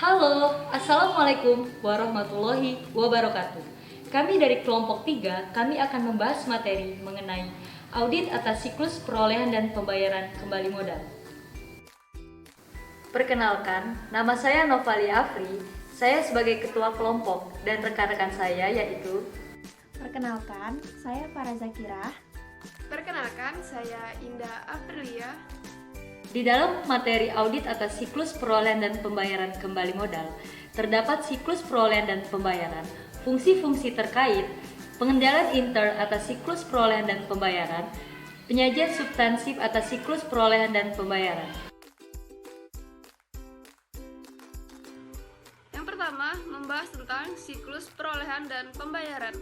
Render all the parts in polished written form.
Halo, Assalamualaikum warahmatullahi wabarakatuh. Kami dari kelompok 3, kami akan membahas materi mengenai audit atas siklus perolehan dan pembayaran kembali modal. Perkenalkan, nama saya Novali Afri, saya sebagai ketua kelompok dan rekan-rekan saya yaitu Perkenalkan, saya Farah Zakirah. Perkenalkan, saya Indah Aprilia. Di dalam materi audit atas siklus perolehan dan pembayaran kembali modal, terdapat siklus perolehan dan pembayaran, fungsi-fungsi terkait, pengendalian inter atas siklus perolehan dan pembayaran, penyajian substansif atas siklus perolehan dan pembayaran. Yang pertama, membahas tentang siklus perolehan dan pembayaran.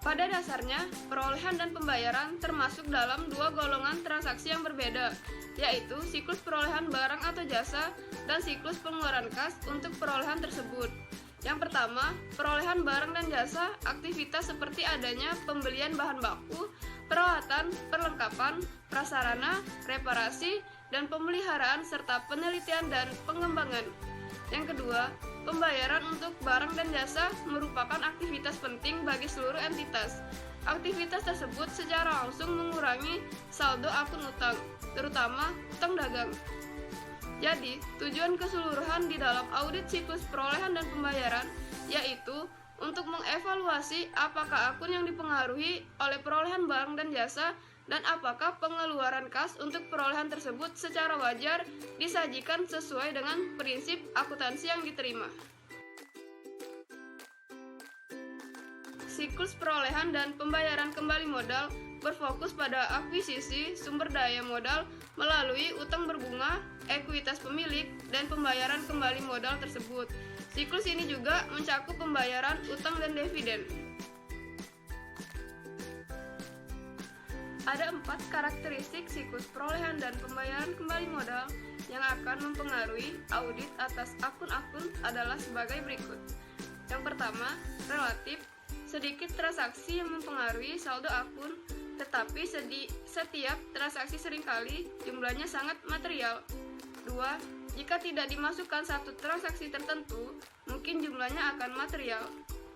Pada dasarnya, perolehan dan pembayaran termasuk dalam dua golongan transaksi yang berbeda, yaitu siklus perolehan barang atau jasa dan siklus pengeluaran kas untuk perolehan tersebut. Yang pertama, perolehan barang dan jasa, aktivitas seperti adanya pembelian bahan baku, peralatan, perlengkapan, prasarana, reparasi, dan pemeliharaan serta penelitian dan pengembangan. Yang kedua, pembayaran untuk barang dan jasa merupakan aktivitas penting bagi seluruh entitas. Aktivitas tersebut secara langsung mengurangi saldo akun utang, terutama utang dagang. Jadi, tujuan keseluruhan di dalam audit siklus perolehan dan pembayaran yaitu untuk mengevaluasi apakah akun yang dipengaruhi oleh perolehan barang dan jasa dan apakah pengeluaran kas untuk perolehan tersebut secara wajar disajikan sesuai dengan prinsip akuntansi yang diterima. Siklus perolehan dan pembayaran kembali modal berfokus pada akuisisi sumber daya modal melalui utang berbunga, ekuitas pemilik, dan pembayaran kembali modal tersebut. Siklus ini juga mencakup pembayaran utang dan dividen. Ada 4 karakteristik siklus perolehan dan pembayaran kembali modal yang akan mempengaruhi audit atas akun-akun adalah sebagai berikut. Yang pertama, relatif. Sedikit transaksi yang mempengaruhi saldo akun, tetapi setiap transaksi seringkali jumlahnya sangat material. 2. Jika tidak dimasukkan satu transaksi tertentu, mungkin jumlahnya akan material.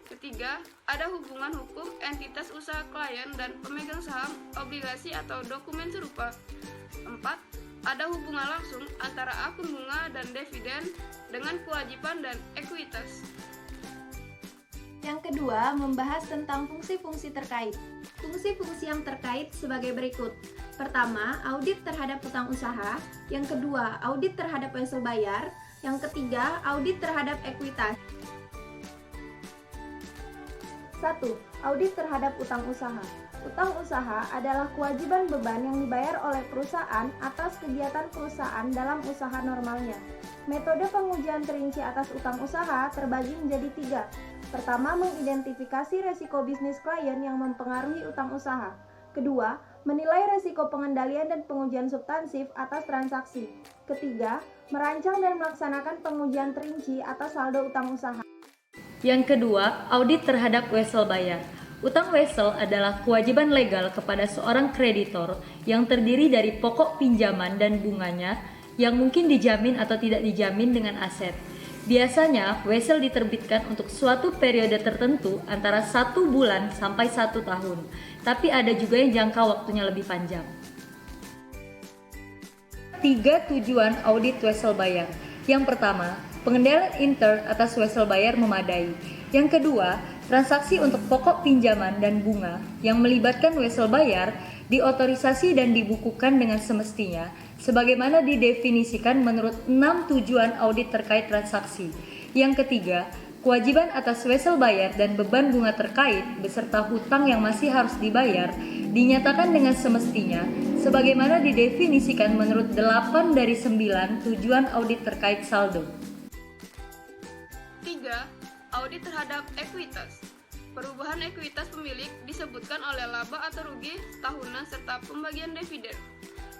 Ketiga, ada hubungan hukum entitas usaha klien dan pemegang saham, obligasi atau dokumen serupa. 4. Ada hubungan langsung antara akun bunga dan dividen dengan kewajiban dan ekuitas. Yang kedua, membahas tentang fungsi-fungsi terkait. Fungsi-fungsi yang terkait sebagai berikut. Pertama, audit terhadap utang usaha. Yang kedua, audit terhadap wesel bayar. Yang ketiga, audit terhadap ekuitas. 1. Audit terhadap utang usaha. Utang usaha adalah kewajiban beban yang dibayar oleh perusahaan atas kegiatan perusahaan dalam usaha normalnya. Metode pengujian terinci atas utang usaha terbagi menjadi 3. Pertama, mengidentifikasi resiko bisnis klien yang mempengaruhi utang usaha. Kedua, menilai resiko pengendalian dan pengujian substansif atas transaksi. Ketiga, merancang dan melaksanakan pengujian terinci atas saldo utang usaha. Yang kedua, audit terhadap wesel bayar. Utang wesel adalah kewajiban legal kepada seorang kreditor yang terdiri dari pokok pinjaman dan bunganya yang mungkin dijamin atau tidak dijamin dengan aset. Biasanya, wesel diterbitkan untuk suatu periode tertentu antara 1 bulan sampai 1 tahun, tapi ada juga yang jangka waktunya lebih panjang. 3 tujuan audit wesel bayar. Yang pertama, pengendalian inter atas wesel bayar memadai. Yang kedua, transaksi untuk pokok pinjaman dan bunga yang melibatkan wesel bayar diotorisasi dan dibukukan dengan semestinya sebagaimana didefinisikan menurut 6 tujuan audit terkait transaksi. Yang ketiga, kewajiban atas wesel bayar dan beban bunga terkait beserta hutang yang masih harus dibayar dinyatakan dengan semestinya sebagaimana didefinisikan menurut 8 dari 9 tujuan audit terkait saldo. 3. Audit terhadap ekuitas. Perubahan ekuitas pemilik disebutkan oleh laba atau rugi tahunan serta pembagian dividen.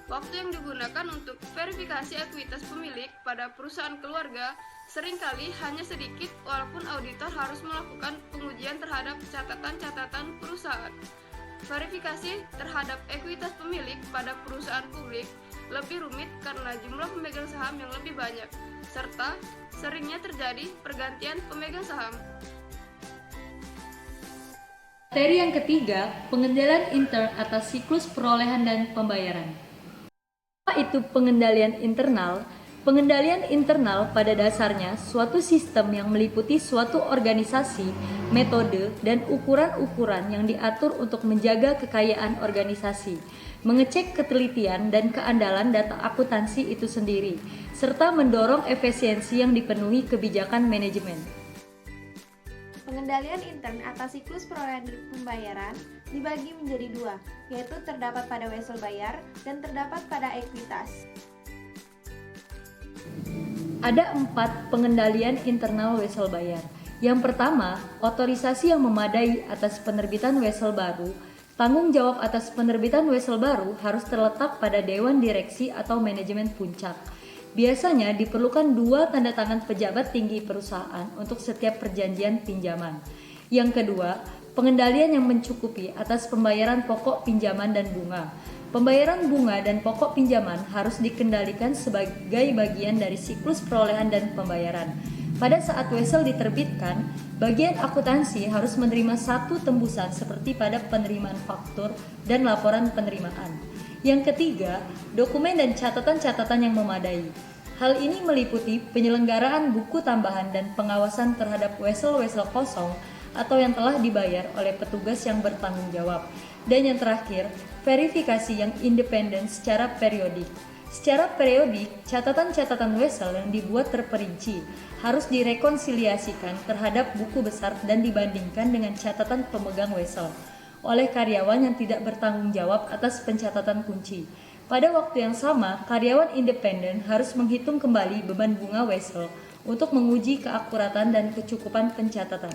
Waktu yang digunakan untuk verifikasi ekuitas pemilik pada perusahaan keluarga seringkali hanya sedikit walaupun auditor harus melakukan pengujian terhadap catatan-catatan perusahaan. Verifikasi terhadap ekuitas pemilik pada perusahaan publik lebih rumit karena jumlah pemegang saham yang lebih banyak, serta seringnya terjadi pergantian pemegang saham. Materi yang ketiga, pengendalian intern atas siklus perolehan dan pembayaran. Apa itu pengendalian internal? Pengendalian internal pada dasarnya suatu sistem yang meliputi suatu organisasi, metode, dan ukuran-ukuran yang diatur untuk menjaga kekayaan organisasi, mengecek ketelitian dan keandalan data akuntansi itu sendiri, serta mendorong efisiensi yang dipenuhi kebijakan manajemen. Pengendalian intern atas siklus perolehan dan pembayaran dibagi menjadi dua, yaitu terdapat pada wesel bayar dan terdapat pada ekuitas. Ada 4 pengendalian internal wesel bayar. Yang pertama, otorisasi yang memadai atas penerbitan wesel baru. Tanggung jawab atas penerbitan wesel baru harus terletak pada Dewan Direksi atau Manajemen Puncak. Biasanya diperlukan 2 tanda tangan pejabat tinggi perusahaan untuk setiap perjanjian pinjaman. Yang kedua, pengendalian yang mencukupi atas pembayaran pokok pinjaman dan bunga. Pembayaran bunga dan pokok pinjaman harus dikendalikan sebagai bagian dari siklus perolehan dan pembayaran. Pada saat wesel diterbitkan, bagian akuntansi harus menerima satu tembusan seperti pada penerimaan faktur dan laporan penerimaan. Yang ketiga, dokumen dan catatan-catatan yang memadai. Hal ini meliputi penyelenggaraan buku tambahan dan pengawasan terhadap wesel-wesel kosong atau yang telah dibayar oleh petugas yang bertanggung jawab. Dan yang terakhir, verifikasi yang independen secara periodik. Secara periodik, catatan-catatan wesel yang dibuat terperinci harus direkonsiliasikan terhadap buku besar dan dibandingkan dengan catatan pemegang wesel oleh karyawan yang tidak bertanggung jawab atas pencatatan kunci. Pada waktu yang sama, karyawan independen harus menghitung kembali beban bunga wesel untuk menguji keakuratan dan kecukupan pencatatan.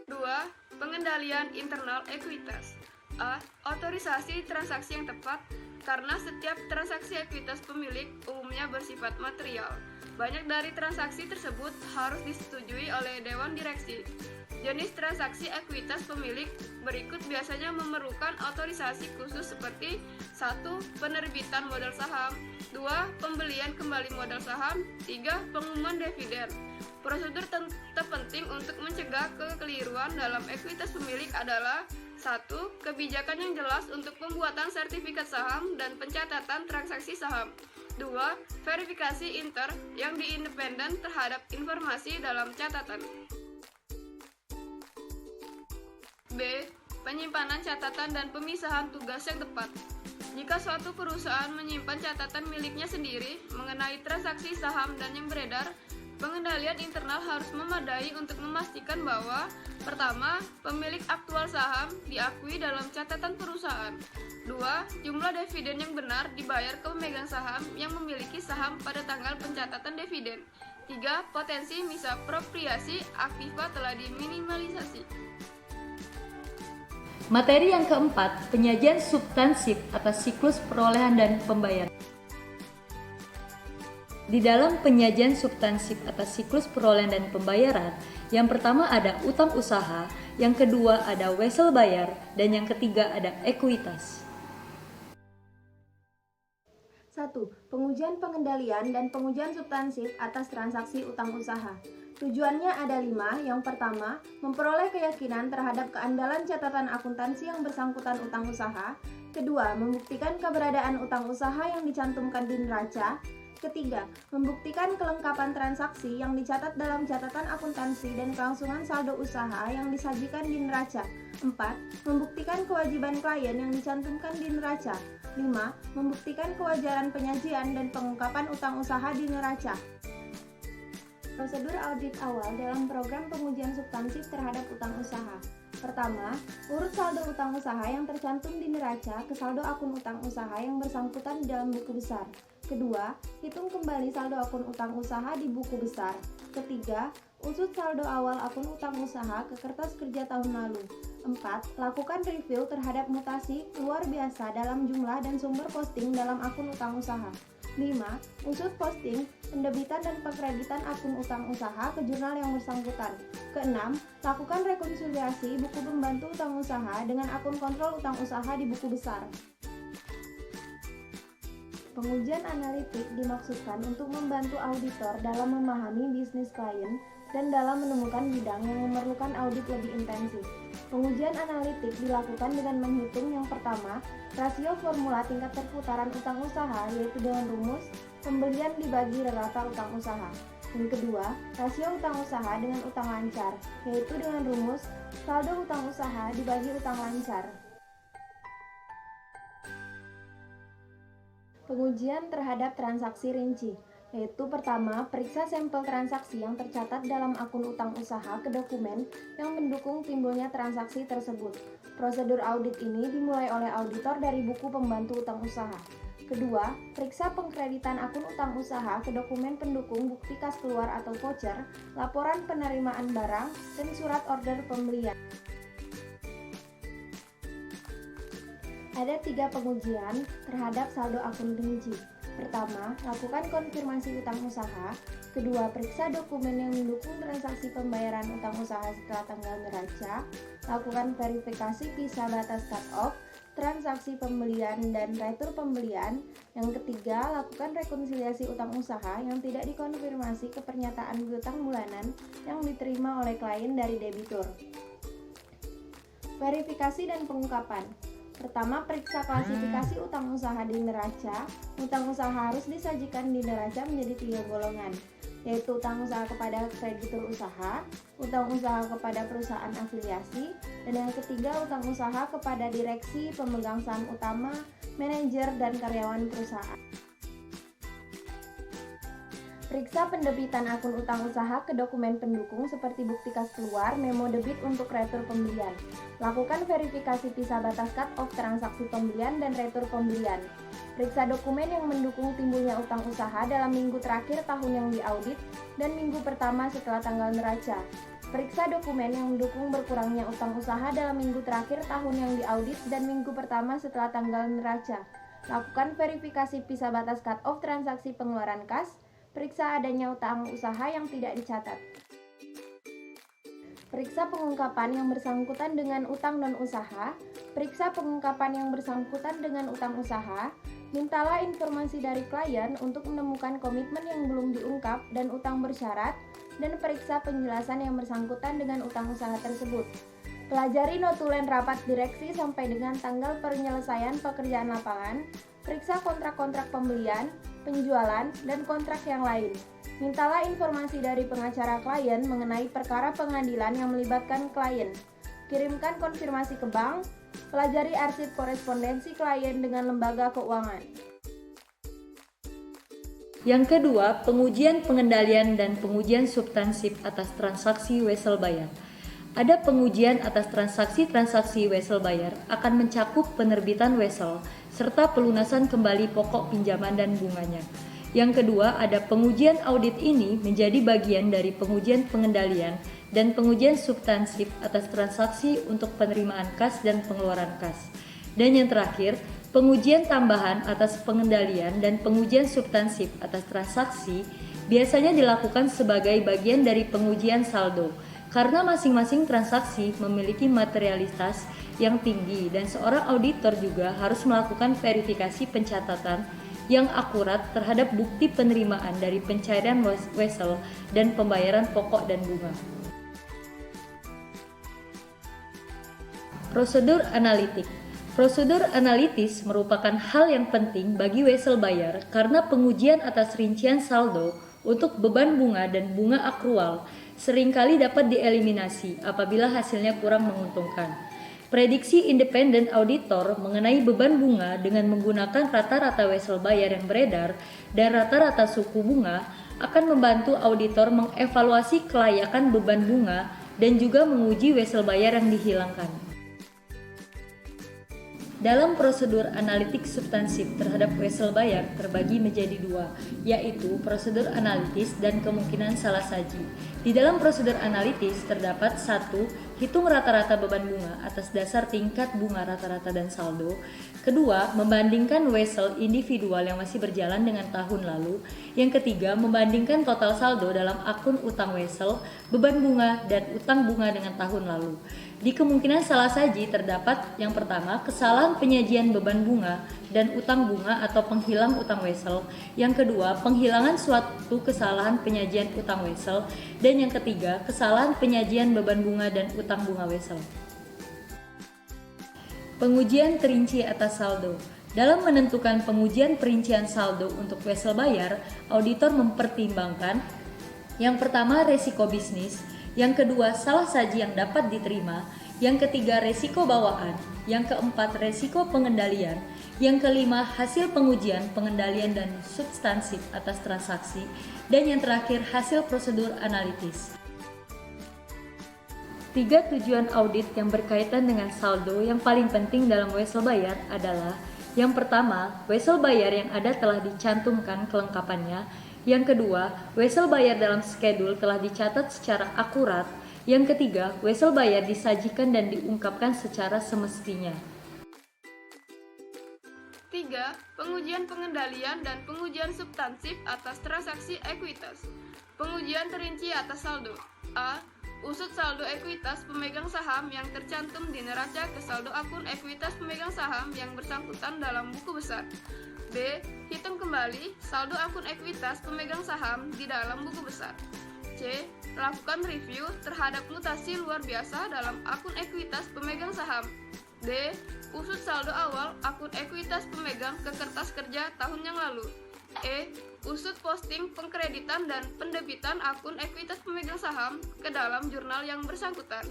2. Pengendalian internal ekuitas. A. Otorisasi transaksi yang tepat. Karena setiap transaksi ekuitas pemilik umumnya bersifat material, banyak dari transaksi tersebut harus disetujui oleh Dewan Direksi. Jenis transaksi ekuitas pemilik berikut biasanya memerlukan otorisasi khusus seperti 1. Penerbitan modal saham, 2. Pembelian kembali modal saham, 3. Pengumuman dividen. Prosedur terpenting untuk mencegah kekeliruan dalam ekuitas pemilik adalah 1. Kebijakan yang jelas untuk pembuatan sertifikat saham dan pencatatan transaksi saham. 2. Verifikasi inter yang independen terhadap informasi dalam catatan. B. Penyimpanan catatan dan pemisahan tugas yang tepat. Jika suatu perusahaan menyimpan catatan miliknya sendiri mengenai transaksi saham dan yang beredar, pengendalian internal harus memadai untuk memastikan bahwa pertama, pemilik aktual saham diakui dalam catatan perusahaan. 2. Jumlah dividen yang benar dibayar ke pemegang saham yang memiliki saham pada tanggal pencatatan dividen. 3. Potensi misapropriasi aktiva telah diminimalisasi. Materi yang keempat, penyajian substansif atas siklus perolehan dan pembayaran. Di dalam penyajian substansif atas siklus perolehan dan pembayaran, yang pertama ada utang usaha, yang kedua ada wesel bayar, dan yang ketiga ada ekuitas. 1. Pengujian pengendalian dan pengujian substansif atas transaksi utang usaha. Tujuannya ada 5. Yang pertama, memperoleh keyakinan terhadap keandalan catatan akuntansi yang bersangkutan utang usaha. Kedua, membuktikan keberadaan utang usaha yang dicantumkan di neraca. Ketiga, membuktikan kelengkapan transaksi yang dicatat dalam catatan akuntansi dan kelangsungan saldo usaha yang disajikan di neraca. 4. Membuktikan kewajiban klien yang dicantumkan di neraca. 5. Membuktikan kewajaran penyajian dan pengungkapan utang usaha di neraca. Prosedur audit awal dalam program pengujian substansif terhadap utang usaha. Pertama, urut saldo utang usaha yang tercantum di neraca ke saldo akun utang usaha yang bersangkutan di dalam buku besar. Kedua, hitung kembali saldo akun utang usaha di buku besar. Ketiga, usut saldo awal akun utang usaha ke kertas kerja tahun lalu. 4. Lakukan review terhadap mutasi luar biasa dalam jumlah dan sumber posting dalam akun utang usaha. 5. Usut posting, pendebitan dan pengkreditan akun utang usaha ke jurnal yang bersangkutan. Ke-6. Lakukan rekonsiliasi buku pembantu utang usaha dengan akun kontrol utang usaha di buku besar. Pengujian analitik dimaksudkan untuk membantu auditor dalam memahami bisnis klien dan dalam menemukan bidang yang memerlukan audit lebih intensif. Pengujian analitik dilakukan dengan menghitung yang pertama, rasio formula tingkat perputaran utang usaha yaitu dengan rumus pembelian dibagi rata utang usaha. Yang kedua, rasio utang usaha dengan utang lancar yaitu dengan rumus saldo utang usaha dibagi utang lancar. Pengujian terhadap transaksi rinci, yaitu pertama, periksa sampel transaksi yang tercatat dalam akun utang usaha ke dokumen yang mendukung timbulnya transaksi tersebut. Prosedur audit ini dimulai oleh auditor dari buku pembantu utang usaha. Kedua, periksa pengkreditan akun utang usaha ke dokumen pendukung bukti kas keluar atau voucher, laporan penerimaan barang, dan surat order pembelian. Ada 3 pengujian terhadap saldo akun rinci. Pertama, lakukan konfirmasi utang usaha. Kedua, periksa dokumen yang mendukung transaksi pembayaran utang usaha setelah tanggal neraca. Lakukan verifikasi visa batas cut-off, transaksi pembelian dan retur pembelian. Yang ketiga, lakukan rekonsiliasi utang usaha yang tidak dikonfirmasi ke pernyataan piutang bulanan yang diterima oleh klien dari debitur. Verifikasi dan pengungkapan. Pertama, periksa klasifikasi utang usaha di neraca. Utang usaha harus disajikan di neraca menjadi 3 golongan, yaitu utang usaha kepada kreditur usaha, utang usaha kepada perusahaan afiliasi, dan yang ketiga utang usaha kepada direksi, pemegang saham utama, manajer, dan karyawan perusahaan. Periksa pendebitan akun utang usaha ke dokumen pendukung seperti bukti kas keluar, memo debit untuk retur pembelian. Lakukan verifikasi visa batas cut-off transaksi pembelian dan retur pembelian. Periksa dokumen yang mendukung timbulnya utang usaha dalam minggu terakhir tahun yang diaudit dan minggu pertama setelah tanggal neraca. Periksa dokumen yang mendukung berkurangnya utang usaha dalam minggu terakhir tahun yang diaudit dan minggu pertama setelah tanggal neraca. Lakukan verifikasi visa batas cut-off transaksi pengeluaran kas. Periksa adanya utang usaha yang tidak dicatat. Periksa pengungkapan yang bersangkutan dengan utang non-usaha. Periksa pengungkapan yang bersangkutan dengan utang usaha. Mintalah informasi dari klien untuk menemukan komitmen yang belum diungkap dan utang bersyarat, dan periksa penjelasan yang bersangkutan dengan utang usaha tersebut. Pelajari notulen rapat direksi sampai dengan tanggal penyelesaian pekerjaan lapangan. Periksa kontrak-kontrak pembelian, penjualan, dan kontrak yang lain. Mintalah informasi dari pengacara klien mengenai perkara pengadilan yang melibatkan klien. Kirimkan konfirmasi ke bank. Pelajari arsip korespondensi klien dengan lembaga keuangan. Yang kedua, pengujian pengendalian dan pengujian substansif atas transaksi wesel bayar. Ada pengujian atas transaksi-transaksi wesel bayar akan mencakup penerbitan wesel serta pelunasan kembali pokok pinjaman dan bunganya. Yang kedua, ada pengujian audit ini menjadi bagian dari pengujian pengendalian dan pengujian substansif atas transaksi untuk penerimaan kas dan pengeluaran kas. Dan yang terakhir, pengujian tambahan atas pengendalian dan pengujian substansif atas transaksi biasanya dilakukan sebagai bagian dari pengujian saldo. Karena masing-masing transaksi memiliki materialitas yang tinggi dan seorang auditor juga harus melakukan verifikasi pencatatan yang akurat terhadap bukti penerimaan dari pencairan wesel dan pembayaran pokok dan bunga. Prosedur analitik. Prosedur analitis merupakan hal yang penting bagi wesel bayar karena pengujian atas rincian saldo untuk beban bunga dan bunga akrual seringkali dapat dieliminasi apabila hasilnya kurang menguntungkan. Prediksi independen auditor mengenai beban bunga dengan menggunakan rata-rata wesel bayar yang beredar dan rata-rata suku bunga akan membantu auditor mengevaluasi kelayakan beban bunga dan juga menguji wesel bayar yang dihilangkan. Dalam prosedur analitik substansif terhadap wesel bayar terbagi menjadi 2, yaitu prosedur analitis dan kemungkinan salah saji. Di dalam prosedur analitis terdapat 1. Hitung rata-rata beban bunga atas dasar tingkat bunga rata-rata dan saldo. Kedua, membandingkan wesel individual yang masih berjalan dengan tahun lalu. Yang ketiga, membandingkan total saldo dalam akun utang wesel, beban bunga, dan utang bunga dengan tahun lalu. Di kemungkinan salah saji terdapat yang pertama, kesalahan penyajian beban bunga dan utang bunga atau penghilang utang wesel. Yang kedua, penghilangan suatu kesalahan penyajian utang wesel. Dan yang ketiga, kesalahan penyajian beban bunga dan utang bunga wesel. Pengujian terinci atas saldo. Dalam menentukan pengujian perincian saldo untuk wesel bayar, auditor mempertimbangkan yang pertama, resiko bisnis. Yang kedua, salah saji yang dapat diterima. Yang ketiga, resiko bawaan. Yang keempat, resiko pengendalian. Yang kelima, hasil pengujian, pengendalian dan substansif atas transaksi. Dan yang terakhir, hasil prosedur analitis. 3 tujuan audit yang berkaitan dengan saldo yang paling penting dalam wesel bayar adalah: yang pertama, wesel bayar yang ada telah dicantumkan kelengkapannya. Yang kedua, wesel bayar dalam skedul telah dicatat secara akurat. Yang ketiga, wesel bayar disajikan dan diungkapkan secara semestinya. 3. Pengujian pengendalian dan pengujian substansif atas transaksi ekuitas. Pengujian terinci atas saldo. A. Usut saldo ekuitas pemegang saham yang tercantum di neraca ke saldo akun ekuitas pemegang saham yang bersangkutan dalam buku besar. B. Hitung kembali saldo akun ekuitas pemegang saham di dalam buku besar. C. Lakukan review terhadap mutasi luar biasa dalam akun ekuitas pemegang saham. D. Usut saldo awal akun ekuitas pemegang ke kertas kerja tahun yang lalu. E. Usut posting pengkreditan dan pendebitan akun ekuitas pemegang saham ke dalam jurnal yang bersangkutan.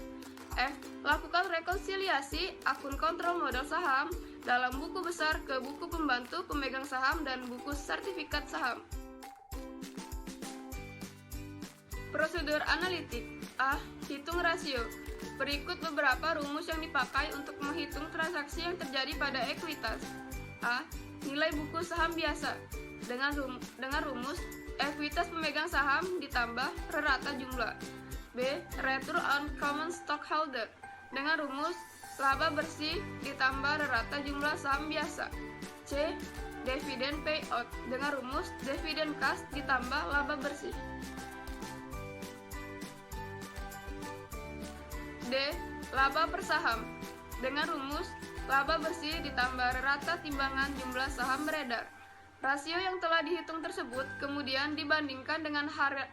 F. Lakukan rekonsiliasi akun kontrol modal saham dalam buku besar ke buku pembantu pemegang saham dan buku sertifikat saham. Prosedur analitik. A. Hitung rasio. Berikut beberapa rumus yang dipakai untuk menghitung transaksi yang terjadi pada ekuitas. A. Nilai buku saham biasa. Dengan rumus ekuitas pemegang saham ditambah rata jumlah. B. Return on common stockholder. Dengan rumus laba bersih ditambah rata jumlah saham biasa. C. Dividend payout. Dengan rumus dividend cash ditambah laba bersih. D. Laba per saham. Dengan rumus laba bersih ditambah rata timbangan jumlah saham beredar. Rasio yang telah dihitung tersebut kemudian dibandingkan dengan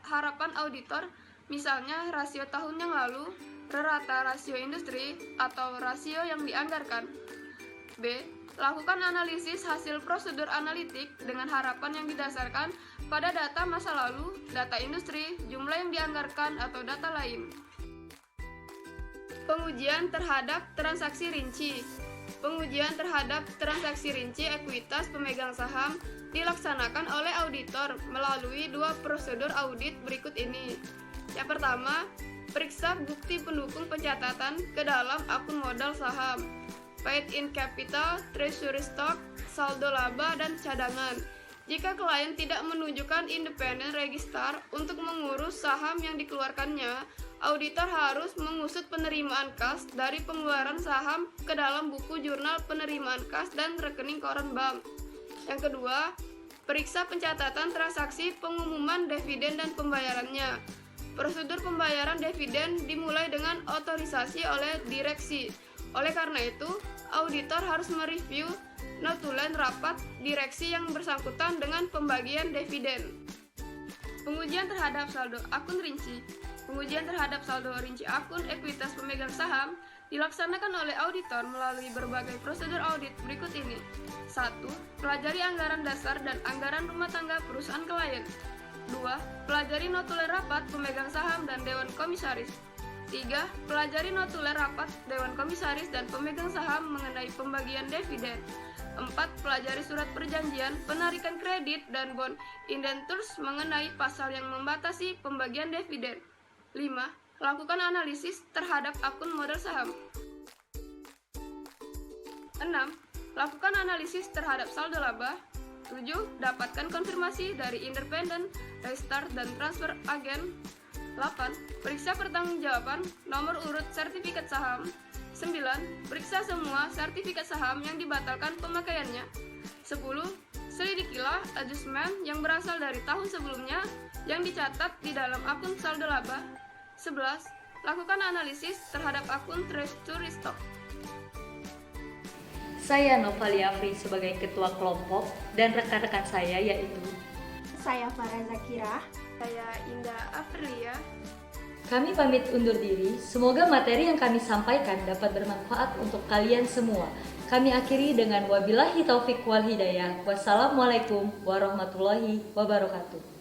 harapan auditor, misalnya rasio tahun yang lalu, rata rasio industri, atau rasio yang dianggarkan. B. Lakukan analisis hasil prosedur analitik dengan harapan yang didasarkan pada data masa lalu, data industri, jumlah yang dianggarkan, atau data lain. Pengujian terhadap transaksi rinci. Pengujian terhadap transaksi rinci ekuitas pemegang saham dilaksanakan oleh auditor melalui 2 prosedur audit berikut ini. Yang pertama, periksa bukti pendukung pencatatan ke dalam akun modal saham, paid in capital, treasury stock, saldo laba, dan cadangan. Jika klien tidak menunjukkan independent register untuk mengurus saham yang dikeluarkannya, auditor harus mengusut penerimaan kas dari pengeluaran saham ke dalam buku jurnal penerimaan kas dan rekening koran bank. Yang kedua, periksa pencatatan transaksi pengumuman dividen dan pembayarannya. Prosedur pembayaran dividen dimulai dengan otorisasi oleh direksi. Oleh karena itu, auditor harus mereview notulen rapat direksi yang bersangkutan dengan pembagian dividen. Pengujian terhadap saldo akun rinci. Pengujian terhadap saldo rinci akun ekuitas pemegang saham dilaksanakan oleh auditor melalui berbagai prosedur audit berikut ini. 1. Pelajari anggaran dasar dan anggaran rumah tangga perusahaan klien. 2. Pelajari notulen rapat pemegang saham dan dewan komisaris. 3. Pelajari notulen rapat dewan komisaris dan pemegang saham mengenai pembagian dividen. 4. Pelajari surat perjanjian penarikan kredit dan bond indentures mengenai pasal yang membatasi pembagian dividen. 5. Lakukan analisis terhadap akun modal saham. 6. Lakukan analisis terhadap saldo laba. 7. Dapatkan konfirmasi dari independen, restart, dan transfer agen. 8. Periksa pertanggungjawaban nomor urut sertifikat saham. 9. Periksa semua sertifikat saham yang dibatalkan pemakaiannya. 10. Selidikilah adjustment yang berasal dari tahun sebelumnya yang dicatat di dalam akun saldo laba. 11. Lakukan analisis terhadap akun Trace to Restock. Saya Novalia Afri sebagai ketua kelompok dan rekan-rekan saya yaitu Saya Farah Zakira. Saya Indah Afrilia. kami pamit undur diri. Semoga materi yang kami sampaikan dapat bermanfaat untuk kalian semua. Kami akhiri dengan wabillahi taufik wal hidayah. Wassalamualaikum warahmatullahi wabarakatuh.